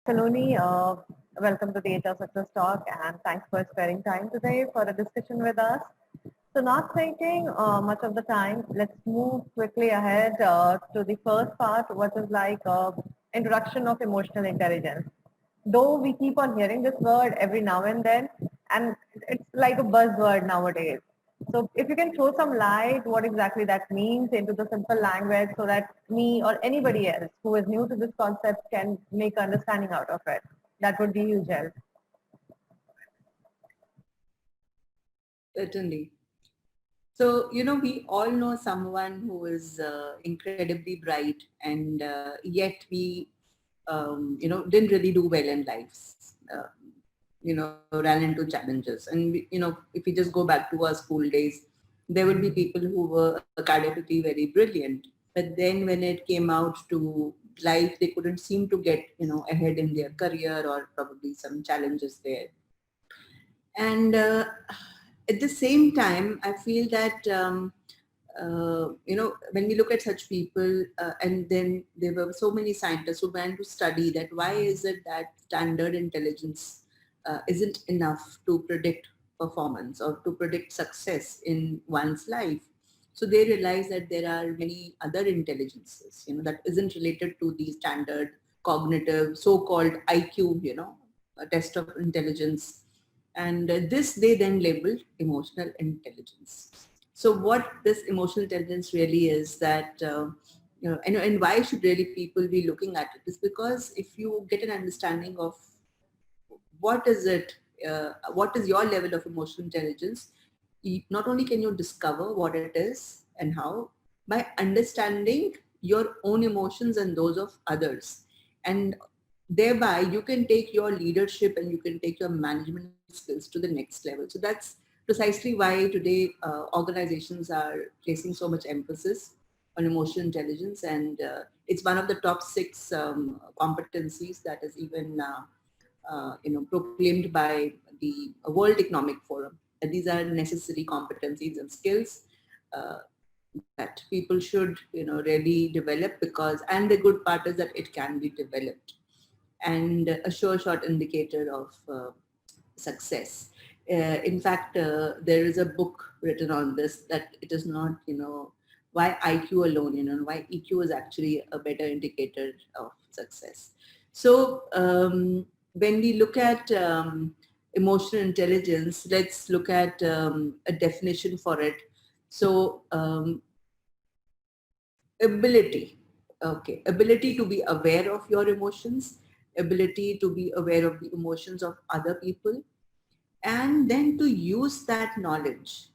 Saloni, welcome to the HR Success Talk and thanks for sparing time today for a discussion with us. So not taking much of the time, let's move quickly ahead to the first part, which is like introduction of emotional intelligence. Though we keep on hearing this word every now and then, and it's like a buzzword nowadays. So if you can throw some light what exactly that means into the simple language so that me or anybody else who is new to this concept can make understanding out of it, that would be huge help. Certainly. So, we all know someone who is incredibly bright and yet didn't really do well in life, ran into challenges. And, if we just go back to our school days, there would be people who were academically very brilliant. But then when it came out to life, they couldn't seem to get, ahead in their career or probably some challenges there. And at the same time, I feel that, when we look at such people, and then there were so many scientists who went to study that why is it that standard intelligence isn't enough to predict performance or to predict success in one's life. So they realize that there are many other intelligences, that isn't related to the standard cognitive, so-called IQ, a test of intelligence. And this they then labeled emotional intelligence. So what this emotional intelligence really is that, and why should really people be looking at it is because if you get an understanding of what is it, what is your level of emotional intelligence, not only can you discover what it is and how, by understanding your own emotions and those of others. And thereby you can take your leadership and you can take your management skills to the next level. So that's precisely why today organizations are placing so much emphasis on emotional intelligence, and it's one of the top 6 competencies that is even proclaimed by the World Economic Forum. And these are necessary competencies and skills uh, that people should really develop, because, and the good part is that it can be developed, and a sure shot indicator of success. In fact, there is a book written on this, that it is not, why IQ alone, why EQ is actually a better indicator of success. So when we look at emotional intelligence, let's look at a definition for it. So ability, okay, ability to be aware of your emotions, ability to be aware of the emotions of other people, and then to use that knowledge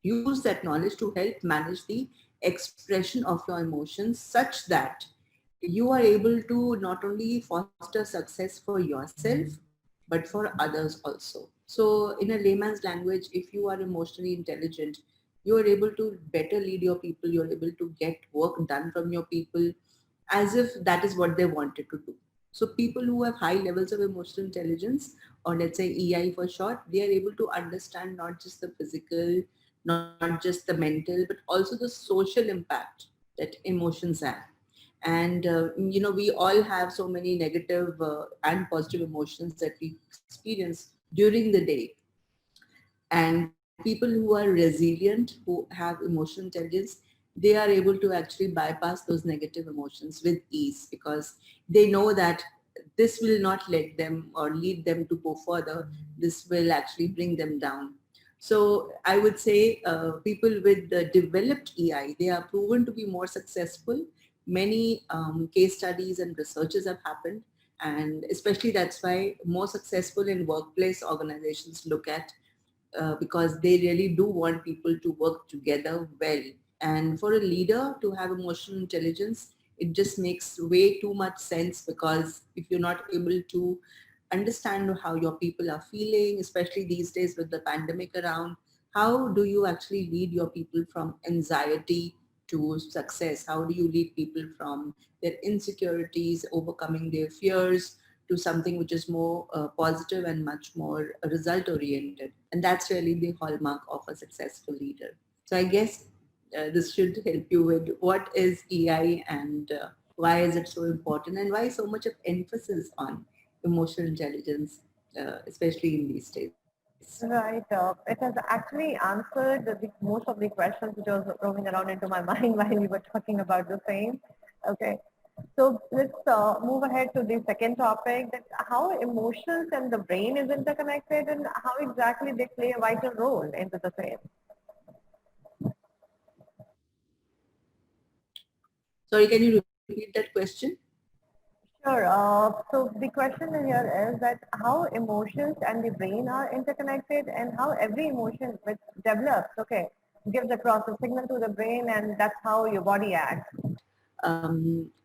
to help manage the expression of your emotions such that you are able to not only foster success for yourself but for others also. So in a layman's language, if you are emotionally intelligent, you are able to better lead your people, you're able to get work done from your people as if that is what they wanted to do. So people who have high levels of emotional intelligence, or let's say EI for short, they are able to understand not just the physical, not just the mental, but also the social impact that emotions have. And we all have so many negative and positive emotions that we experience during the day. And people who are resilient, who have emotional intelligence, they are able to actually bypass those negative emotions with ease, because they know that this will not let them or lead them to go further. This will actually bring them down. So I would say people with the developed EI, they are proven to be more successful. Many case studies and researches have happened, and especially that's why more successful in workplace organizations look at, because they really do want people to work together well. And for a leader to have emotional intelligence, it just makes way too much sense, because if you're not able to understand how your people are feeling, especially these days with the pandemic around, how do you actually lead your people from anxiety to success? How do you lead people from their insecurities, overcoming their fears, to something which is more positive and much more result oriented? And that's really the hallmark of a successful leader. So I guess this should help you with what is EI and Why is it so important, and why so much of emphasis on emotional intelligence, especially in these days? Right. It has actually answered most of the questions which was roaming around into my mind while we were talking about the same. Okay. So let's move ahead to the second topic, that how emotions and the brain is interconnected and how exactly they play a vital role into the same. Sorry, can you repeat that question? Sure. So the question here is that how emotions and the brain are interconnected and how every emotion which develops, okay, gives across a signal to the brain and that's how your body acts.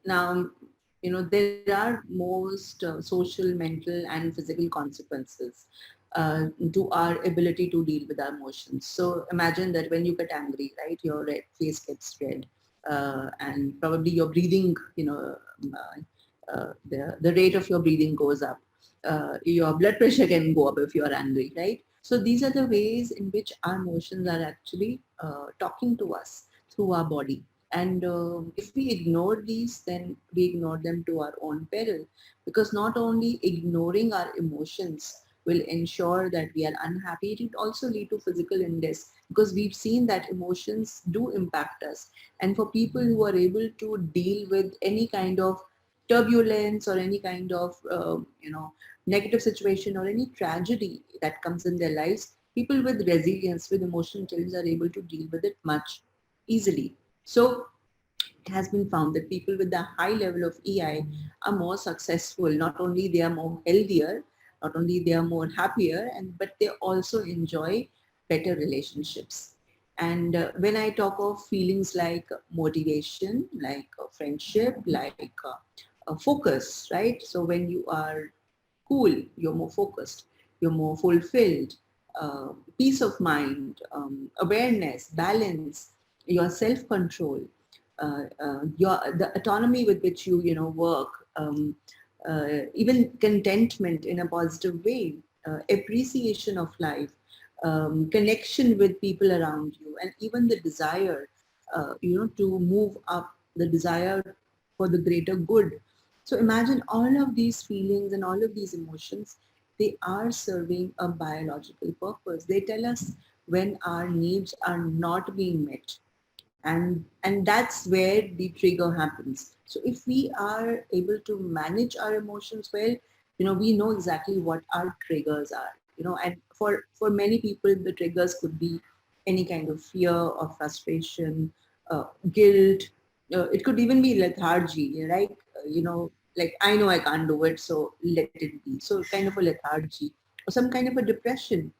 Now, there are most social, mental, and physical consequences to our ability to deal with our emotions. So imagine that when you get angry, right, your face gets red, and probably your breathing, the rate of your breathing goes up. Your blood pressure can go up if you are angry, right? So these are the ways in which our emotions are actually talking to us through our body. And if we ignore these, then we ignore them to our own peril. Because not only ignoring our emotions will ensure that we are unhappy, it will also lead to physical illness because we've seen that emotions do impact us. And for people who are able to deal with any kind of turbulence or any kind of negative situation or any tragedy that comes in their lives, people with resilience, with emotional intelligence are able to deal with it much easily. So it has been found that people with a high level of EI are more successful. Not only they are more healthier, not only they are more happier, and but they also enjoy better relationships. And when I talk of feelings like motivation, like friendship, like focus, right? So when you are cool, you're more focused, you're more fulfilled, peace of mind, awareness, balance, your self-control, your the autonomy with which you work, even contentment in a positive way, appreciation of life, connection with people around you, and even the desire, to move up, the desire for the greater good. So imagine all of these feelings and all of these emotions, they are serving a biological purpose. They tell us when our needs are not being met, and that's where the trigger happens. So if we are able to manage our emotions well, we know exactly what our triggers are, and for many people the triggers could be any kind of fear or frustration, guilt, it could even be lethargy, right? Like I know I can't do it, so let it be. So kind of a lethargy or some kind of a depression,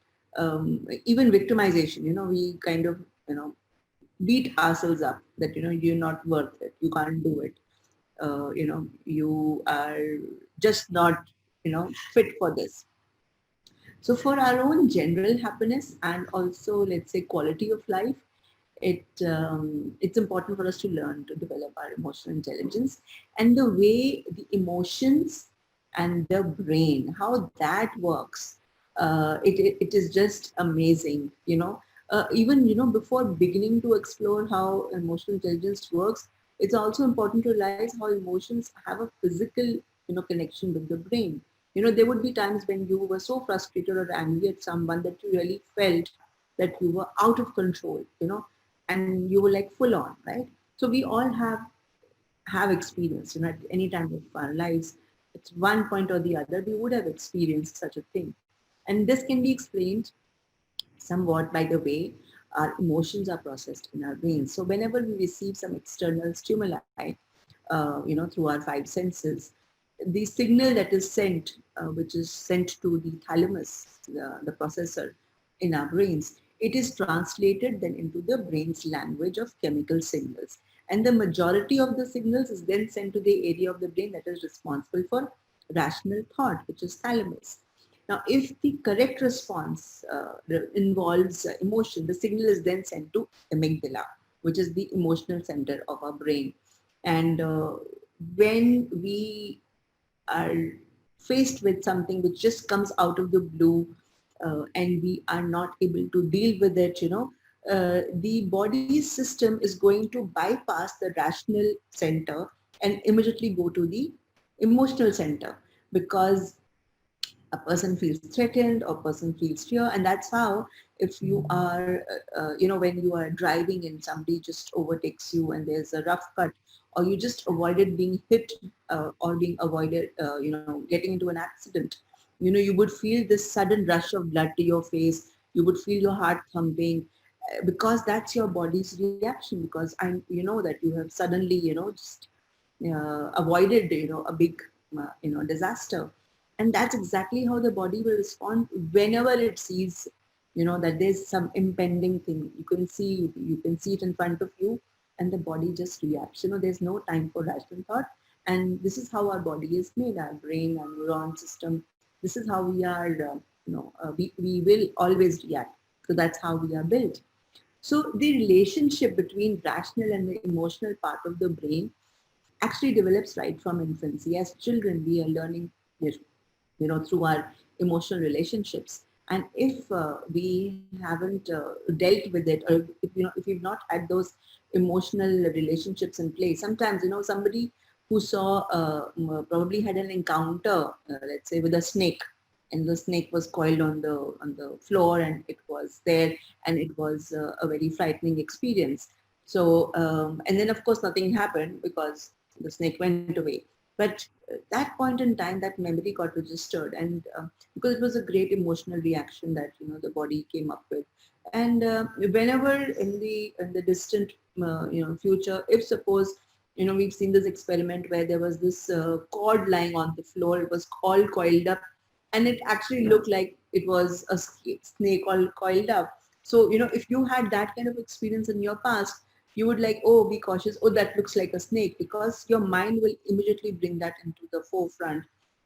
even victimization, we kind of beat ourselves up that you're not worth it, you can't do it, you are just not fit for this. So for our own general happiness and also, let's say, quality of life, it's important for us to learn to develop our emotional intelligence, and the way the emotions and the brain, how that works. It is just amazing, even before beginning to explore how emotional intelligence works, it's also important to realize how emotions have a physical connection with the brain. There would be times when you were so frustrated or angry at someone that you really felt that you were out of control, and you were like full on, right? So we all have experience, at any time of our lives, at one point or the other, we would have experienced such a thing. And this can be explained somewhat by the way our emotions are processed in our brains. So whenever we receive some external stimuli, through our five senses, the signal that is sent, which is sent to the thalamus, the processor in our brains, it is translated then into the brain's language of chemical signals. And the majority of the signals is then sent to the area of the brain that is responsible for rational thought, which is thalamus. Now, if the correct response involves emotion, the signal is then sent to amygdala, which is the emotional center of our brain. And when we are faced with something which just comes out of the blue, and we are not able to deal with it, the body's system is going to bypass the rational center and immediately go to the emotional center, because a person feels threatened or person feels fear. And that's how, if you are when you are driving and somebody just overtakes you and there's a rough cut, or you just avoided being hit, or being avoided getting into an accident, you would feel this sudden rush of blood to your face. You would feel your heart thumping, because that's your body's reaction, because you know that you have suddenly just avoided a big disaster. And that's exactly how the body will respond whenever it sees that there's some impending thing. You can see it in front of you, and the body just reacts. There's no time for rational thought. And this is how our body is made, our brain, our neuron system. This is how we are, we will always react. So that's how we are built. So the relationship between rational and the emotional part of the brain actually develops right from infancy. As children, we are learning this, through our emotional relationships. And if we haven't dealt with it, or if we've not had those emotional relationships in place, sometimes, somebody who saw, probably had an encounter, let's say with a snake, and the snake was coiled on the floor, and it was there, and it was a very frightening experience. So, and then of course nothing happened because the snake went away. But that point in time, that memory got registered, and because it was a great emotional reaction that the body came up with. And whenever in the distant future, if suppose we've seen this experiment where there was this cord lying on the floor, it was all coiled up, and it actually looked like it was a snake all coiled up. So if you had that kind of experience in your past, you would like, oh, be cautious, oh, that looks like a snake, because your mind will immediately bring that into the forefront,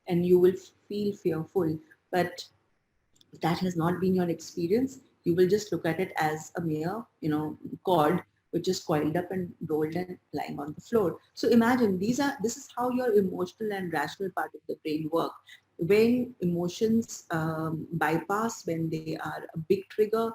and you will feel fearful. But if that has not been your experience, you will just look at it as a mere cord which is coiled up and rolled and lying on the floor. So imagine, this is how your emotional and rational part of the brain work. When emotions bypass, when they are a big trigger,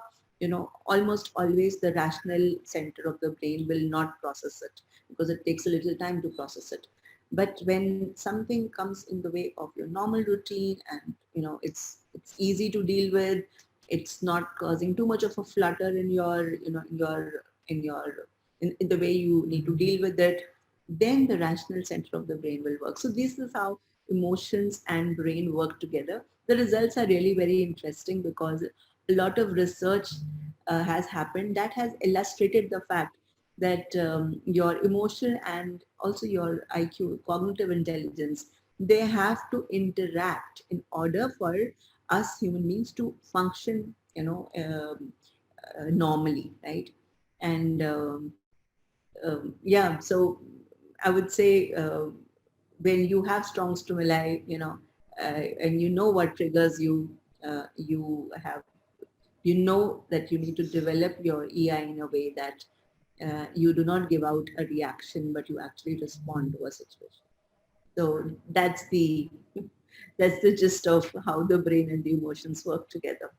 almost always the rational center of the brain will not process it, because it takes a little time to process it. But when something comes in the way of your normal routine, and it's easy to deal with, it's not causing too much of a flutter in your in the way you need to deal with it, then the rational center of the brain will work. So this is how emotions and brain work together. The results are really very interesting, because a lot of research has happened that has illustrated the fact that your emotion and also your IQ, cognitive intelligence, they have to interact in order for us human beings to function, normally, right? And yeah, so I would say, when you have strong stimuli, and you know what triggers you, you know that you need to develop your EI in a way that you do not give out a reaction, but you actually respond to a situation. So that's the gist of how the brain and the emotions work together.